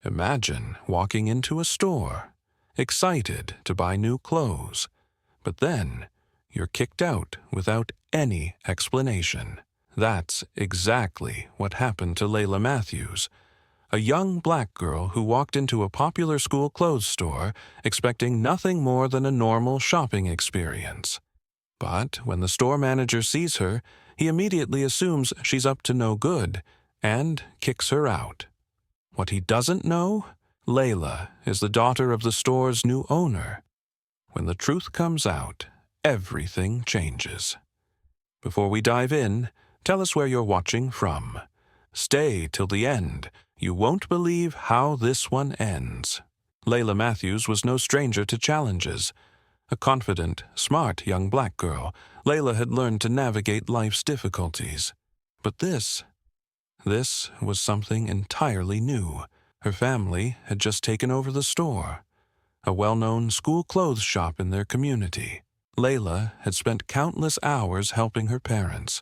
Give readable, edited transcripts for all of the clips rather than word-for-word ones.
Imagine walking into a store, excited to buy new clothes, but then you're kicked out without any explanation. That's exactly what happened to Layla Matthews, a young black girl who walked into a popular school clothes store expecting nothing more than a normal shopping experience. But when the store manager sees her, he immediately assumes she's up to no good and kicks her out. What he doesn't know? Layla is the daughter of the store's new owner. When the truth comes out, everything changes. Before we dive in, tell us where you're watching from. Stay till the end. You won't believe how this one ends. Layla Matthews was no stranger to challenges. A confident, smart young black girl, Layla had learned to navigate life's difficulties. But this was something entirely new. Her family had just taken over the store, a well-known school clothes shop in their community. Layla had spent countless hours helping her parents,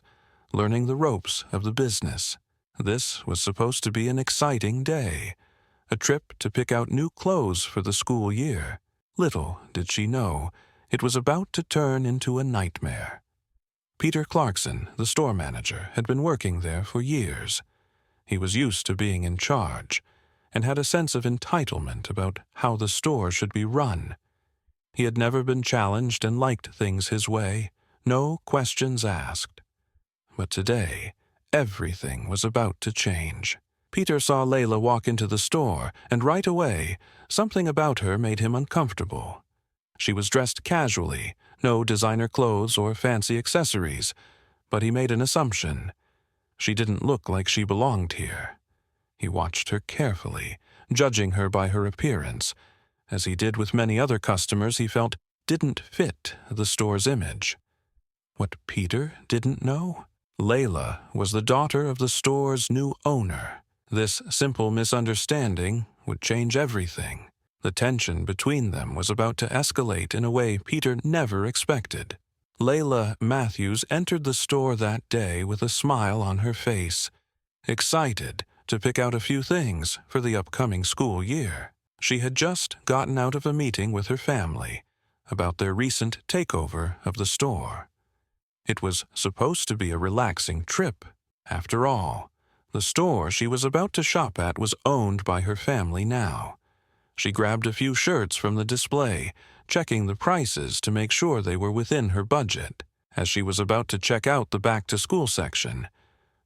learning the ropes of the business. This was supposed to be an exciting day, a trip to pick out new clothes for the school year. Little did she know, it was about to turn into a nightmare. Peter Clarkson, the store manager, had been working there for years. He was used to being in charge, and had a sense of entitlement about how the store should be run. He had never been challenged and liked things his way, no questions asked. But today, everything was about to change. Peter saw Layla walk into the store, and right away, something about her made him uncomfortable. She was dressed casually, no designer clothes or fancy accessories, but he made an assumption. She didn't look like she belonged here. He watched her carefully, judging her by her appearance, as he did with many other customers he felt didn't fit the store's image. What Peter didn't know? Layla was the daughter of the store's new owner. This simple misunderstanding would change everything. The tension between them was about to escalate in a way Peter never expected. Layla Matthews entered the store that day with a smile on her face, excited to pick out a few things for the upcoming school year. She had just gotten out of a meeting with her family about their recent takeover of the store. It was supposed to be a relaxing trip. After all, the store she was about to shop at was owned by her family now. She grabbed a few shirts from the display, checking the prices to make sure they were within her budget. As she was about to check out the back-to-school section,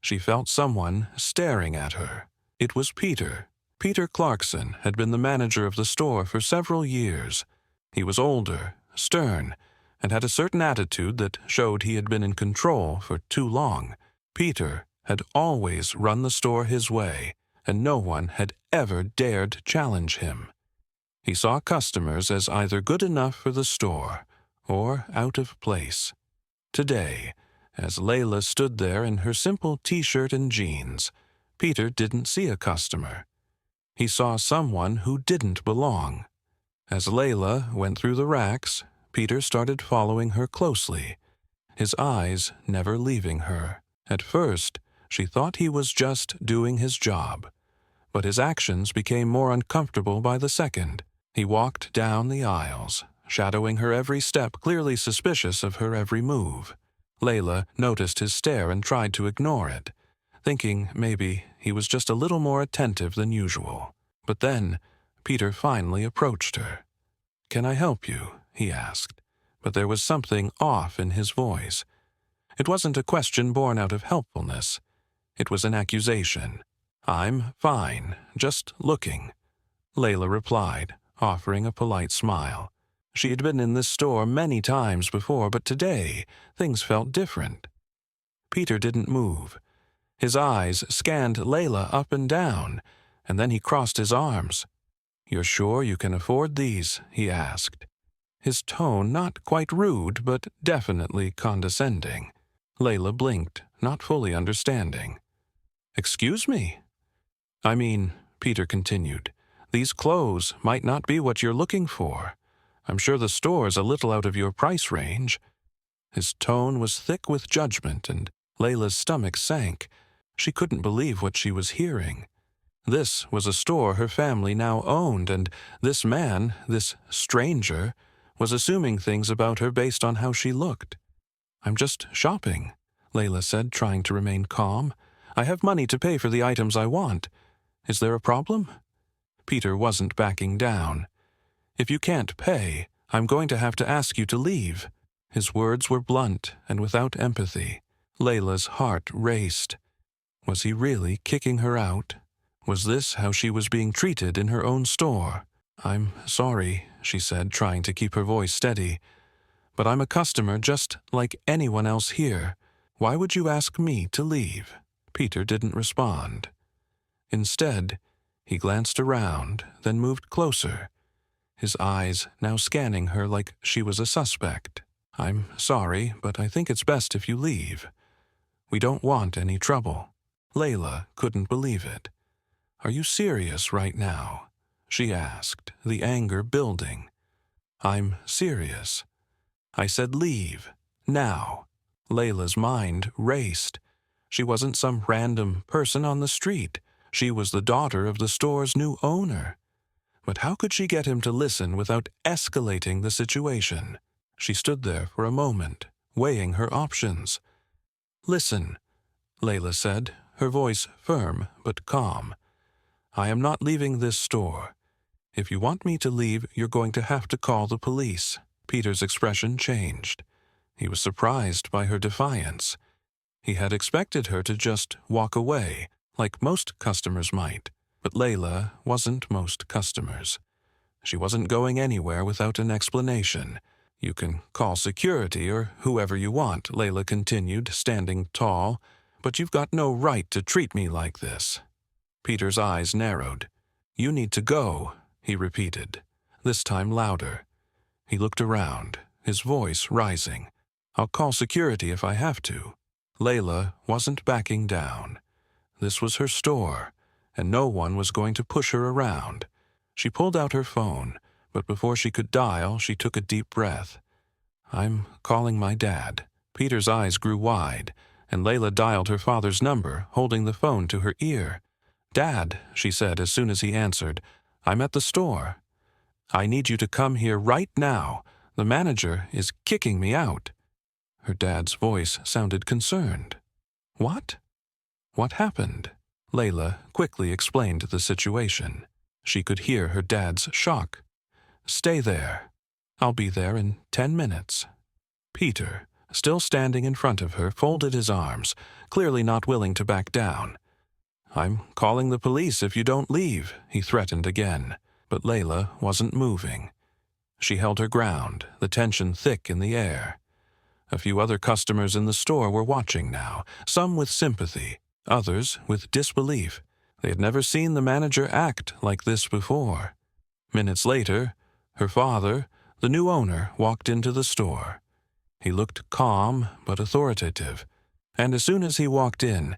she felt someone staring at her. It was Peter. Peter Clarkson had been the manager of the store for several years. He was older, stern, and had a certain attitude that showed he had been in control for too long. Peter had always run the store his way, and no one had ever dared challenge him. He saw customers as either good enough for the store or out of place. Today, as Layla stood there in her simple t-shirt and jeans, Peter didn't see a customer. He saw someone who didn't belong. As Layla went through the racks, Peter started following her closely, his eyes never leaving her. At first, she thought he was just doing his job, but his actions became more uncomfortable by the second. He walked down the aisles, shadowing her every step, clearly suspicious of her every move. Layla noticed his stare and tried to ignore it, thinking maybe he was just a little more attentive than usual. But then, Peter finally approached her. "Can I help you?" he asked, but there was something off in his voice. It wasn't a question born out of helpfulness. It was an accusation. "I'm fine, just looking," Layla replied, offering a polite smile. She had been in this store many times before, but today things felt different. Peter didn't move. His eyes scanned Layla up and down, and then he crossed his arms. "You're sure you can afford these?" he asked. His tone not quite rude, but definitely condescending. Layla blinked, not fully understanding. "Excuse me?" "I mean," Peter continued, "these clothes might not be what you're looking for. I'm sure the store's a little out of your price range." His tone was thick with judgment, and Layla's stomach sank. She couldn't believe what she was hearing. This was a store her family now owned, and this man, this stranger, was assuming things about her based on how she looked. "I'm just shopping," Layla said, trying to remain calm. "I have money to pay for the items I want. Is there a problem?" Peter wasn't backing down. "If you can't pay, I'm going to have to ask you to leave." His words were blunt and without empathy. Layla's heart raced. Was he really kicking her out? Was this how she was being treated in her own store? "I'm sorry," she said, trying to keep her voice steady, "but I'm a customer just like anyone else here. Why would you ask me to leave?" Peter didn't respond. Instead, he glanced around, then moved closer, his eyes now scanning her like she was a suspect. "I'm sorry, but I think it's best if you leave. We don't want any trouble." Layla couldn't believe it. "Are you serious right now?" she asked, the anger building. "I'm serious. I said leave, now." Layla's mind raced. She wasn't some random person on the street. She was the daughter of the store's new owner. But how could she get him to listen without escalating the situation? She stood there for a moment, weighing her options. "Listen," Layla said, her voice firm but calm. "I am not leaving this store. If you want me to leave, you're going to have to call the police." Peter's expression changed. He was surprised by her defiance. He had expected her to just walk away, like most customers might. But Layla wasn't most customers. She wasn't going anywhere without an explanation. "You can call security or whoever you want," Layla continued, standing tall, "but you've got no right to treat me like this." Peter's eyes narrowed. "You need to go," he repeated, this time louder. He looked around, his voice rising. "I'll call security if I have to." Layla wasn't backing down. This was her store, and no one was going to push her around. She pulled out her phone, but before she could dial, she took a deep breath. "I'm calling my dad." Peter's eyes grew wide, and Layla dialed her father's number, holding the phone to her ear. "Dad," she said as soon as he answered, "I'm at the store. I need you to come here right now. The manager is kicking me out." Her dad's voice sounded concerned. "What? What happened?" Layla quickly explained the situation. She could hear her dad's shock. "Stay there. I'll be there in 10 minutes." Peter, still standing in front of her, folded his arms, clearly not willing to back down. "I'm calling the police if you don't leave," he threatened again. But Layla wasn't moving. She held her ground, the tension thick in the air. A few other customers in the store were watching now, some with sympathy, others with disbelief. They had never seen the manager act like this before. Minutes later, her father, the new owner, walked into the store. He looked calm but authoritative, and as soon as he walked in,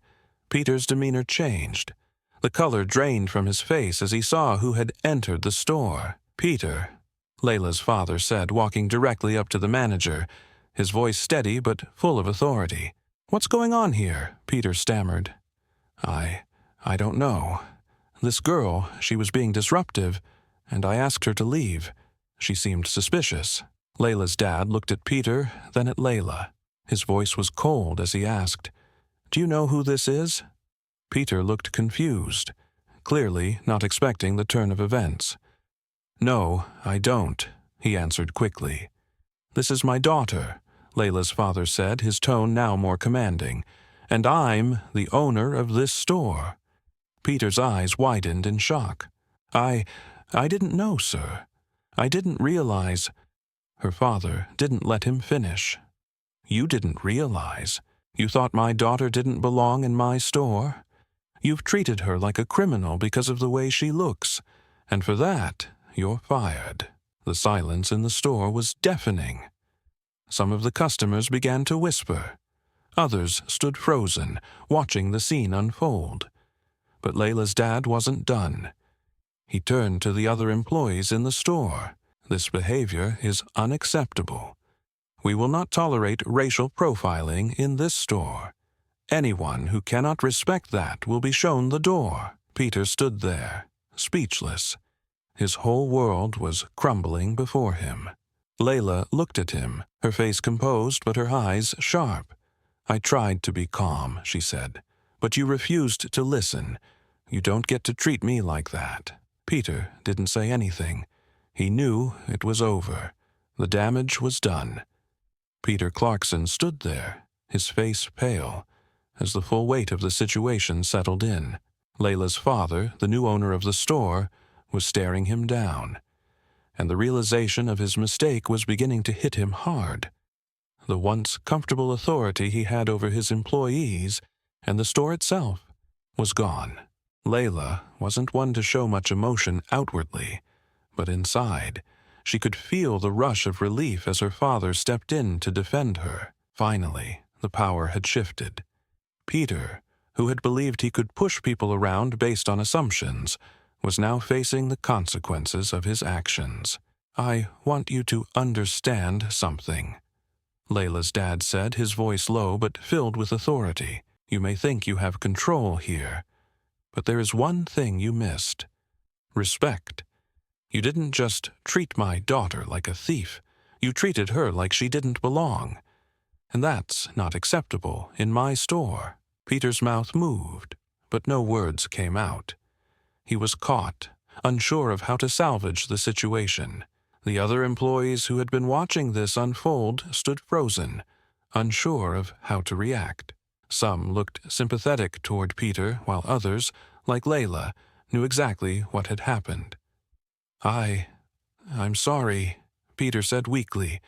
Peter's demeanor changed. The color drained from his face as he saw who had entered the store. "Peter," Layla's father said, walking directly up to the manager, his voice steady but full of authority. "What's going on here?" Peter stammered. I don't know. This girl, she was being disruptive, and I asked her to leave. She seemed suspicious." Layla's dad looked at Peter, then at Layla. His voice was cold as he asked, "Do you know who this is?" Peter looked confused, clearly not expecting the turn of events. "No, I don't," he answered quickly. "This is my daughter," Layla's father said, his tone now more commanding, "and I'm the owner of this store." Peter's eyes widened in shock. I didn't know, sir. I didn't realize." Her father didn't let him finish. "You didn't realize? You thought my daughter didn't belong in my store? You've treated her like a criminal because of the way she looks, and for that, you're fired." The silence in the store was deafening. Some of the customers began to whisper. Others stood frozen, watching the scene unfold. But Layla's dad wasn't done. He turned to the other employees in the store. "This behavior is unacceptable. We will not tolerate racial profiling in this store. Anyone who cannot respect that will be shown the door." Peter stood there, speechless. His whole world was crumbling before him. Layla looked at him, her face composed but her eyes sharp. "I tried to be calm," she said, "but you refused to listen. You don't get to treat me like that." Peter didn't say anything. He knew it was over. The damage was done. Peter Clarkson stood there, his face pale, as the full weight of the situation settled in. Layla's father, the new owner of the store, was staring him down, and the realization of his mistake was beginning to hit him hard. The once comfortable authority he had over his employees and the store itself was gone. Layla wasn't one to show much emotion outwardly, but inside, she could feel the rush of relief as her father stepped in to defend her. Finally, the power had shifted. Peter, who had believed he could push people around based on assumptions, was now facing the consequences of his actions. "I want you to understand something," Layla's dad said, his voice low but filled with authority. "You may think you have control here, but there is one thing you missed: respect. You didn't just treat my daughter like a thief, you treated her like she didn't belong. And that's not acceptable in my store." Peter's mouth moved, but no words came out. He was caught, unsure of how to salvage the situation. The other employees who had been watching this unfold stood frozen, unsure of how to react. Some looked sympathetic toward Peter, while others, like Layla, knew exactly what had happened. I'm sorry," Peter said weakly,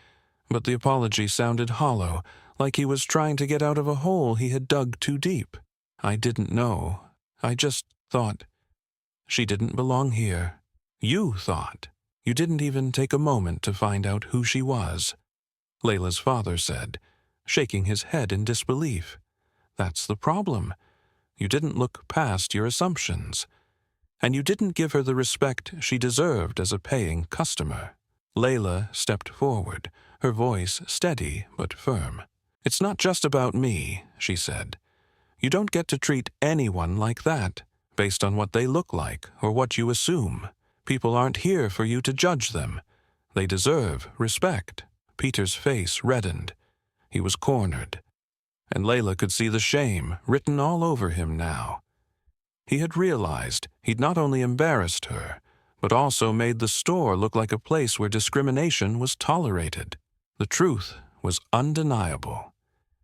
but the apology sounded hollow, like he was trying to get out of a hole he had dug too deep. "I didn't know. I just thought she didn't belong here." "You thought. You didn't even take a moment to find out who she was," Layla's father said, shaking his head in disbelief. "That's the problem. You didn't look past your assumptions. And you didn't give her the respect she deserved as a paying customer." Layla stepped forward, her voice steady but firm. "It's not just about me," she said. "You don't get to treat anyone like that, based on what they look like or what you assume. People aren't here for you to judge them. They deserve respect." Peter's face reddened. He was cornered, and Layla could see the shame written all over him now. He had realized he'd not only embarrassed her, but also made the store look like a place where discrimination was tolerated. The truth was undeniable.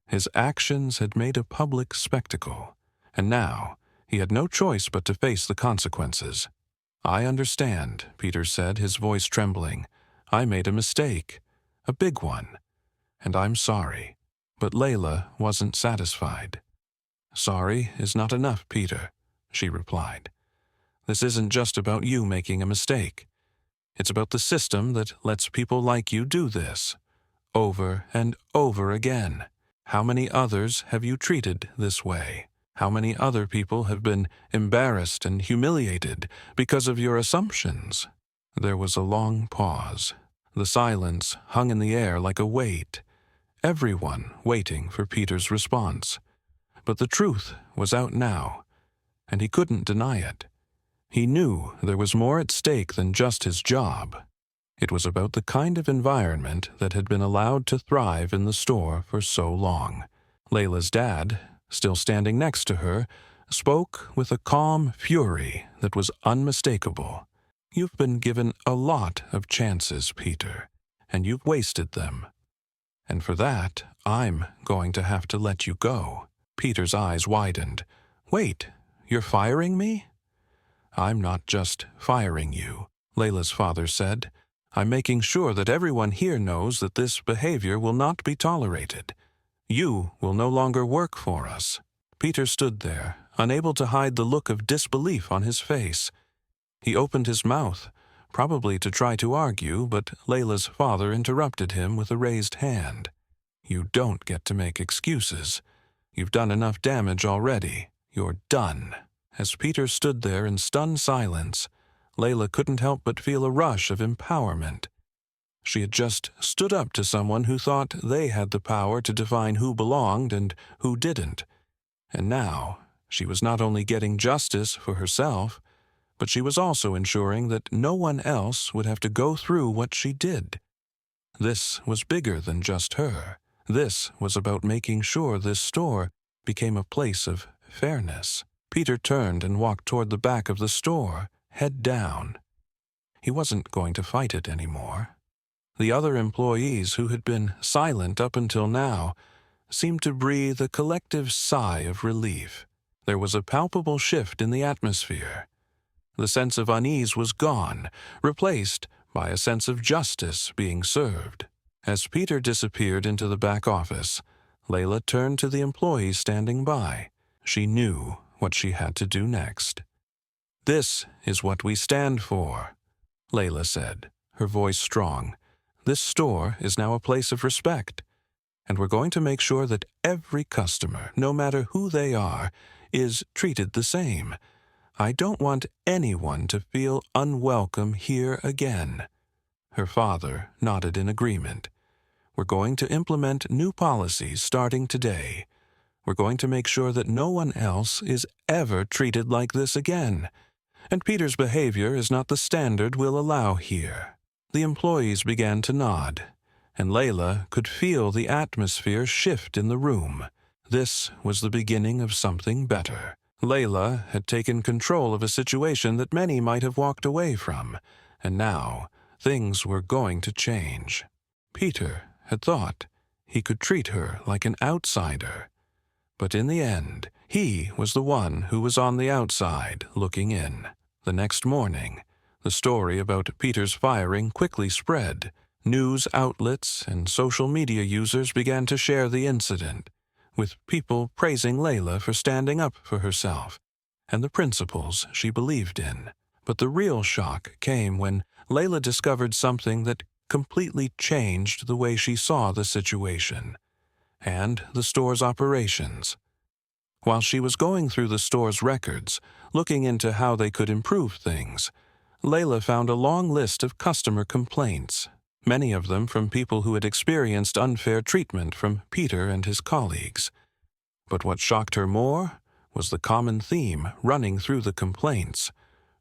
His actions had made a public spectacle, and now he had no choice but to face the consequences. "I understand," Peter said, his voice trembling. "I made a mistake, a big one, and I'm sorry." But Layla wasn't satisfied. "Sorry is not enough, Peter," she replied. "This isn't just about you making a mistake. It's about the system that lets people like you do this, over and over again. How many others have you treated this way? How many other people have been embarrassed and humiliated because of your assumptions?" There was a long pause. The silence hung in the air like a weight, everyone waiting for Peter's response. But the truth was out now, and he couldn't deny it. He knew there was more at stake than just his job. It was about the kind of environment that had been allowed to thrive in the store for so long. Layla's dad, still standing next to her, spoke with a calm fury that was unmistakable. "You've been given a lot of chances, Peter, and you've wasted them. And for that, I'm going to have to let you go." Peter's eyes widened. "Wait, you're firing me?" "I'm not just firing you," Layla's father said. "I'm making sure that everyone here knows that this behavior will not be tolerated. You will no longer work for us." Peter stood there, unable to hide the look of disbelief on his face. He opened his mouth, probably to try to argue, but Layla's father interrupted him with a raised hand. "You don't get to make excuses. You've done enough damage already. You're done." As Peter stood there in stunned silence, Layla couldn't help but feel a rush of empowerment. She had just stood up to someone who thought they had the power to define who belonged and who didn't. And now She was not only getting justice for herself, but she was also ensuring that no one else would have to go through what she did. This was bigger than just her. This was about making sure this store became a place of fairness. Peter turned and walked toward the back of the store, head down. He wasn't going to fight it anymore. The other employees, who had been silent up until now, seemed to breathe a collective sigh of relief. There was a palpable shift in the atmosphere. The sense of unease was gone, replaced by a sense of justice being served. As Peter disappeared into the back office, Layla turned to the employees standing by. She knew what she had to do next. "This is what we stand for," Layla said, her voice strong. "This store is now a place of respect, and we're going to make sure that every customer, no matter who they are, is treated the same. I don't want anyone to feel unwelcome here again." Her father nodded in agreement. "We're going to implement new policies starting today. We're going to make sure that no one else is ever treated like this again. And Peter's behavior is not the standard we'll allow here." The employees began to nod, and Layla could feel the atmosphere shift in the room. This was the beginning of something better. Layla had taken control of a situation that many might have walked away from, and now things were going to change. Peter had thought he could treat her like an outsider, but in the end, he was the one who was on the outside looking in. The next morning, the story about Peter's firing quickly spread. News outlets and social media users began to share the incident, with people praising Layla for standing up for herself and the principles she believed in. But the real shock came when Layla discovered something that completely changed the way she saw the situation and the store's operations. While she was going through the store's records, looking into how they could improve things, Layla found a long list of customer complaints, many of them from people who had experienced unfair treatment from Peter and his colleagues. But what shocked her more was the common theme running through the complaints: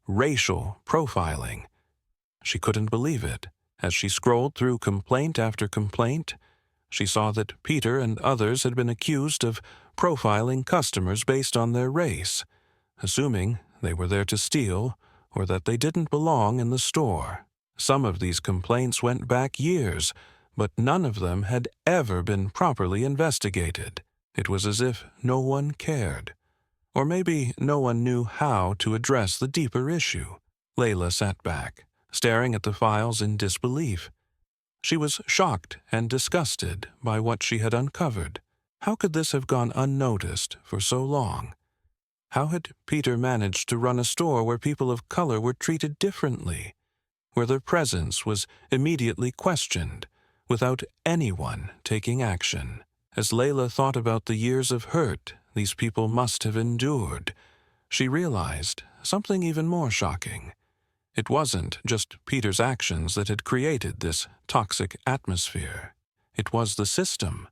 racial profiling. She couldn't believe it. As she scrolled through complaint after complaint, she saw that Peter and others had been accused of profiling customers based on their race, assuming they were there to steal or that they didn't belong in the store. Some of these complaints went back years, but none of them had ever been properly investigated. It was as if no one cared. Or maybe no one knew how to address the deeper issue. Layla sat back, staring at the files in disbelief. She was shocked and disgusted by what she had uncovered. How could this have gone unnoticed for so long? How had Peter managed to run a store where people of color were treated differently, where their presence was immediately questioned, without anyone taking action? As Layla thought about the years of hurt these people must have endured, she realized something even more shocking. It wasn't just Peter's actions that had created this toxic atmosphere. It was the system.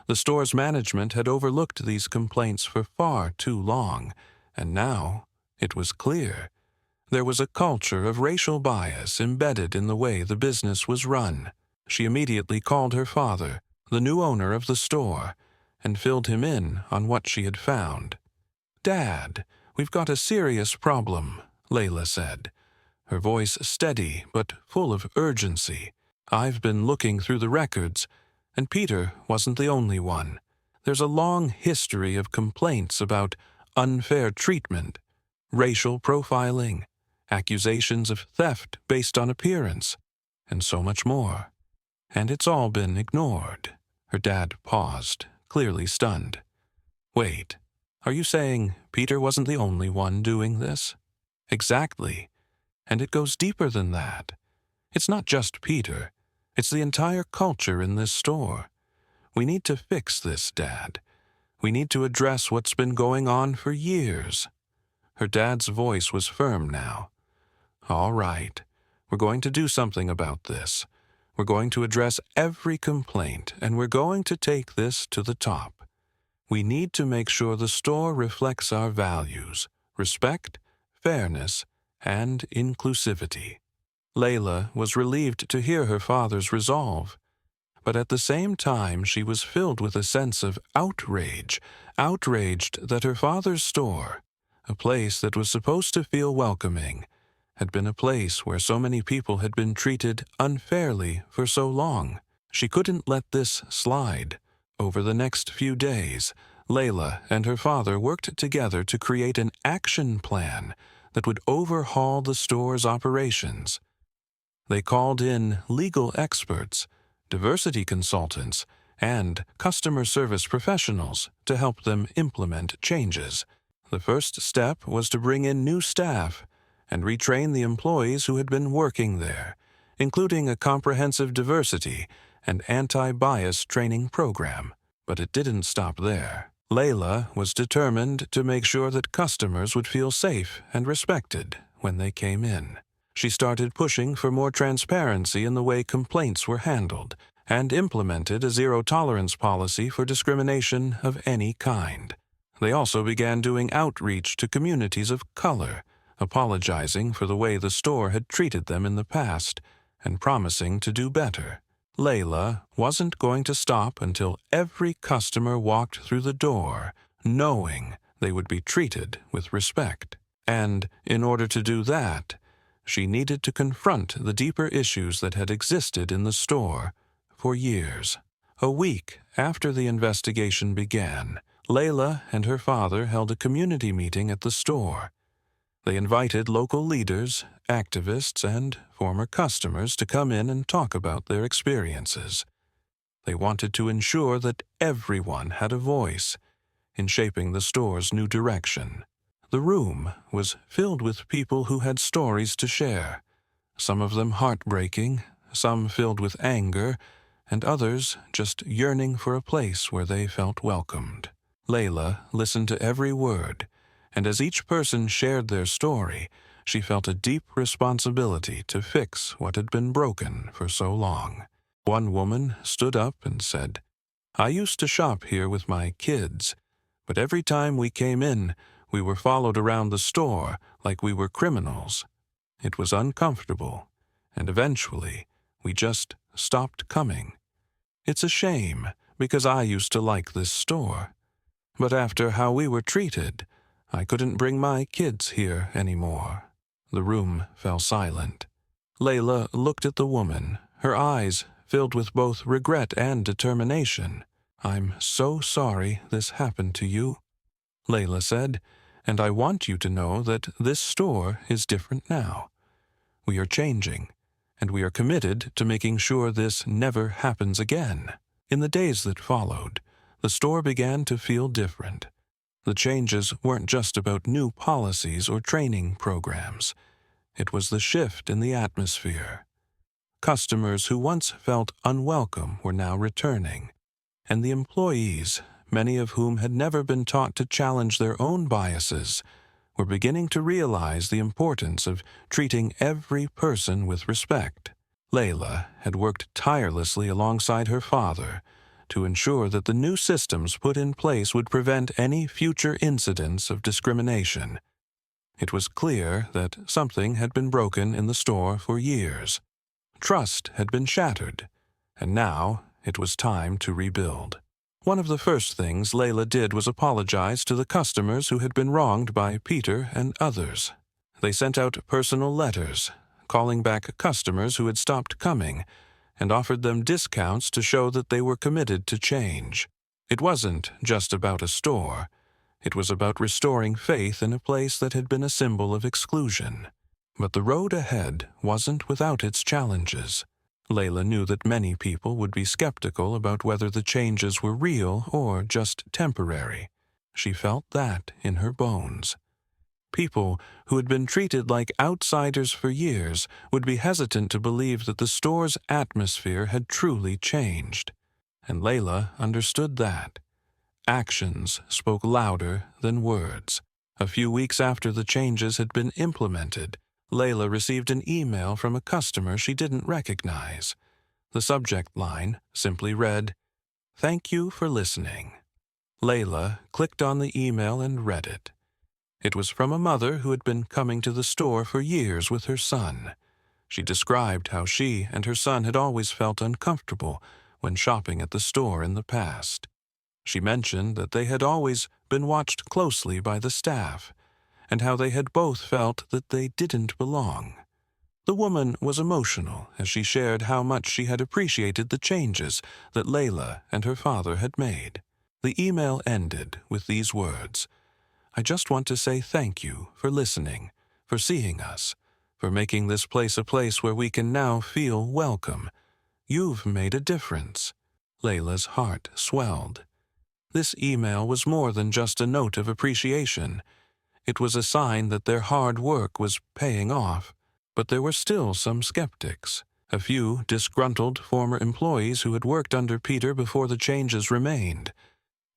The store's management had overlooked these complaints for far too long, and now it was clear. There was a culture of racial bias embedded in the way the business was run. She immediately called her father, the new owner of the store, and filled him in on what she had found. "Dad, we've got a serious problem," Layla said, her voice steady but full of urgency. "I've been looking through the records, and Peter wasn't the only one. There's a long history of complaints about unfair treatment, racial profiling, accusations of theft based on appearance, and so much more. And it's all been ignored." Her dad paused, clearly stunned. "Wait, are you saying Peter wasn't the only one doing this?" "Exactly. And it goes deeper than that. It's not just Peter. It's the entire culture in this store. We need to fix this, Dad. We need to address what's been going on for years." Her dad's voice was firm now. "All right. We're going to do something about this. We're going to address every complaint, and we're going to take this to the top. We need to make sure the store reflects our values: respect, fairness, and inclusivity. Layla was relieved to hear her father's resolve, but at the same time she was filled with a sense of outrage, outraged that her father's store, a place that was supposed to feel welcoming, had been a place where so many people had been treated unfairly for so long. She couldn't let this slide. Over the next few days, Layla and her father worked together to create an action plan that would overhaul the store's operations. They called in legal experts, diversity consultants, and customer service professionals to help them implement changes. The first step was to bring in new staff and retrain the employees who had been working there, including a comprehensive diversity and anti-bias training program. But it didn't stop there. Layla was determined to make sure that customers would feel safe and respected when they came in. She started pushing for more transparency in the way complaints were handled and implemented a zero-tolerance policy for discrimination of any kind. They also began doing outreach to communities of color, apologizing for the way the store had treated them in the past and promising to do better. Layla wasn't going to stop until every customer walked through the door knowing they would be treated with respect. And in order to do that, she needed to confront the deeper issues that had existed in the store for years. A week after the investigation began, Layla and her father held a community meeting at the store. They invited local leaders, activists, and former customers to come in and talk about their experiences. They wanted to ensure that everyone had a voice in shaping the store's new direction. The room was filled with people who had stories to share, some of them heartbreaking, some filled with anger, and others just yearning for a place where they felt welcomed. Layla listened to every word, and as each person shared their story, she felt a deep responsibility to fix what had been broken for so long. One woman stood up and said, "I used to shop here with my kids, but every time we came in, we were followed around the store like we were criminals. It was uncomfortable, and eventually we just stopped coming. It's a shame, because I used to like this store. But after how we were treated, I couldn't bring my kids here anymore." The room fell silent. Layla looked at the woman, her eyes filled with both regret and determination. "I'm so sorry this happened to you," Layla said, "and I want you to know that this store is different now. We are changing, and we are committed to making sure this never happens again." In the days that followed, the store began to feel different. The changes weren't just about new policies or training programs. It was the shift in the atmosphere. Customers who once felt unwelcome were now returning, and the employees, many of whom had never been taught to challenge their own biases, were beginning to realize the importance of treating every person with respect. Layla had worked tirelessly alongside her father to ensure that the new systems put in place would prevent any future incidents of discrimination. It was clear that something had been broken in the store for years. Trust had been shattered, and now it was time to rebuild. One of the first things Layla did was apologize to the customers who had been wronged by Peter and others. They sent out personal letters, calling back customers who had stopped coming, and offered them discounts to show that they were committed to change. It wasn't just about a store. It was about restoring faith in a place that had been a symbol of exclusion. But the road ahead wasn't without its challenges. Layla knew that many people would be skeptical about whether the changes were real or just temporary. She felt that in her bones. People who had been treated like outsiders for years would be hesitant to believe that the store's atmosphere had truly changed. And Layla understood that. Actions spoke louder than words. A few weeks after the changes had been implemented, Layla received an email from a customer she didn't recognize. The subject line simply read, "Thank you for listening." Layla clicked on the email and read it. It was from a mother who had been coming to the store for years with her son. She described how she and her son had always felt uncomfortable when shopping at the store in the past. She mentioned that they had always been watched closely by the staff, and how they had both felt that they didn't belong. The woman was emotional as she shared how much she had appreciated the changes that Layla and her father had made. The email ended with these words: "I just want to say thank you for listening, for seeing us, for making this place a place where we can now feel welcome. You've made a difference." Layla's heart swelled. This email was more than just a note of appreciation. It was a sign that their hard work was paying off. But there were still some skeptics, a few disgruntled former employees who had worked under Peter before the changes remained.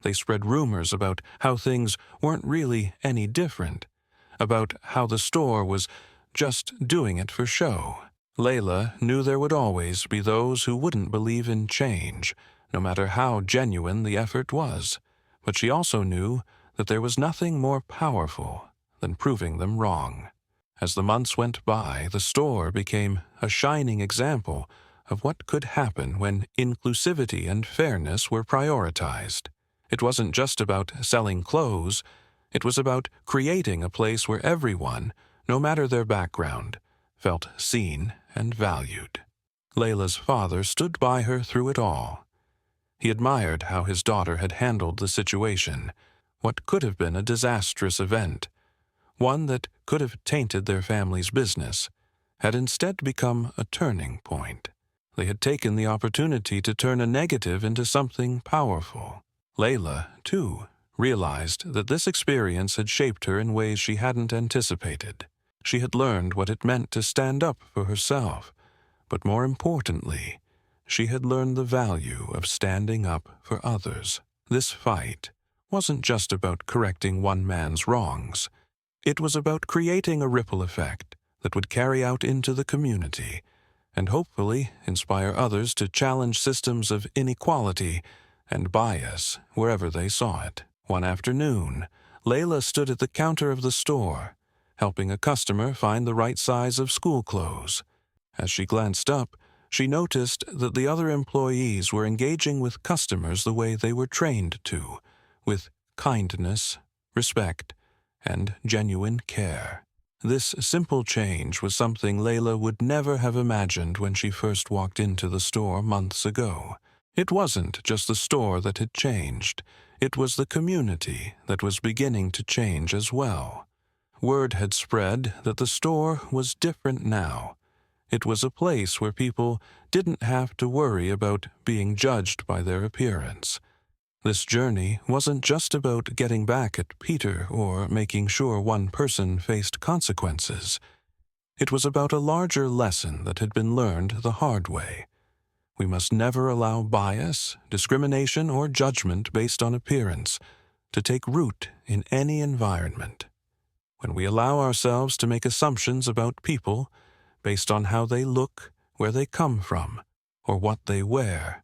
They spread rumors about how things weren't really any different, about how the store was just doing it for show. Layla knew there would always be those who wouldn't believe in change, no matter how genuine the effort was. But she also knew that there was nothing more powerful than proving them wrong. As the months went by, the store became a shining example of what could happen when inclusivity and fairness were prioritized. It wasn't just about selling clothes, it was about creating a place where everyone, no matter their background, felt seen and valued. Layla's father stood by her through it all. He admired how his daughter had handled the situation, what could have been a disastrous event. One that could have tainted their family's business, had instead become a turning point. They had taken the opportunity to turn a negative into something powerful. Layla, too, realized that this experience had shaped her in ways she hadn't anticipated. She had learned what it meant to stand up for herself, but more importantly, she had learned the value of standing up for others. This fight wasn't just about correcting one man's wrongs. It was about creating a ripple effect that would carry out into the community and hopefully inspire others to challenge systems of inequality and bias wherever they saw it. One afternoon, Layla stood at the counter of the store, helping a customer find the right size of school clothes. As she glanced up, she noticed that the other employees were engaging with customers the way they were trained to, with kindness, respect, and genuine care. This simple change was something Layla would never have imagined when she first walked into the store months ago. It wasn't just the store that had changed. It was the community that was beginning to change as well. Word had spread that the store was different now. It was a place where people didn't have to worry about being judged by their appearance. This journey wasn't just about getting back at Peter or making sure one person faced consequences. It was about a larger lesson that had been learned the hard way. We must never allow bias, discrimination, or judgment based on appearance to take root in any environment. When we allow ourselves to make assumptions about people based on how they look, where they come from, or what they wear,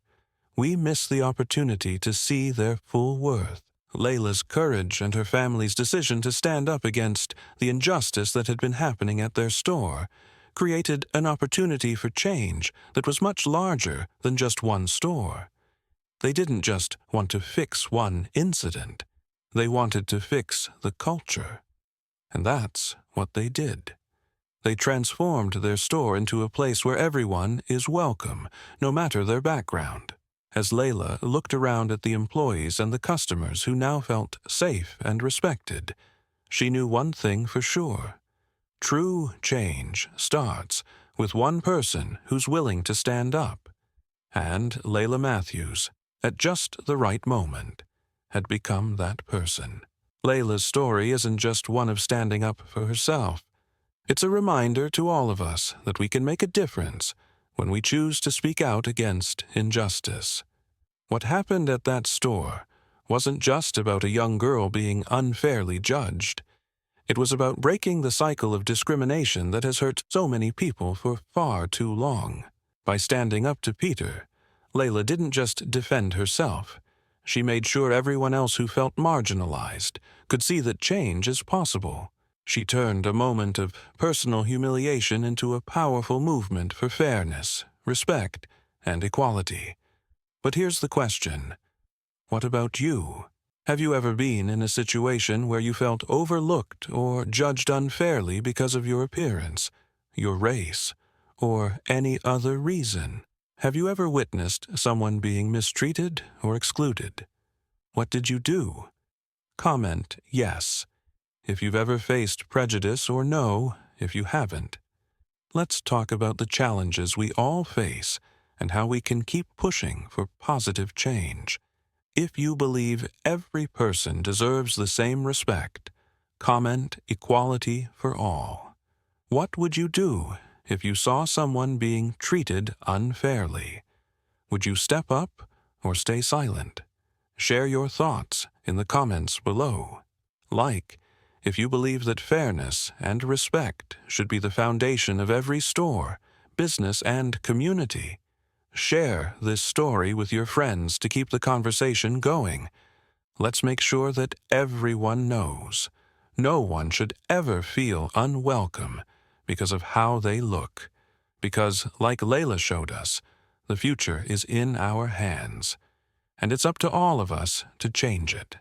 we miss the opportunity to see their full worth. Layla's courage and her family's decision to stand up against the injustice that had been happening at their store created an opportunity for change that was much larger than just one store. They didn't just want to fix one incident. They wanted to fix the culture. And that's what they did. They transformed their store into a place where everyone is welcome, no matter their background. As Layla looked around at the employees and the customers who now felt safe and respected, she knew one thing for sure. True change starts with one person who's willing to stand up. And Layla Matthews, at just the right moment, had become that person. Layla's story isn't just one of standing up for herself. It's a reminder to all of us that we can make a difference when we choose to speak out against injustice. What happened at that store wasn't just about a young girl being unfairly judged. It was about breaking the cycle of discrimination that has hurt so many people for far too long. By standing up to Peter, Layla didn't just defend herself. She made sure everyone else who felt marginalized could see that change is possible. She turned a moment of personal humiliation into a powerful movement for fairness, respect, and equality. But here's the question. What about you? Have you ever been in a situation where you felt overlooked or judged unfairly because of your appearance, your race, or any other reason? Have you ever witnessed someone being mistreated or excluded? What did you do? Comment yes if you've ever faced prejudice, or no if you haven't. Let's talk about the challenges we all face and how we can keep pushing for positive change. If you believe every person deserves the same respect, comment equality for all. What would you do if you saw someone being treated unfairly? Would you step up or stay silent? Share your thoughts in the comments below. Like if you believe that fairness and respect should be the foundation of every store, business, and community. Share this story with your friends to keep the conversation going. Let's make sure that everyone knows. No one should ever feel unwelcome because of how they look. Because, like Layla showed us, the future is in our hands, and it's up to all of us to change it.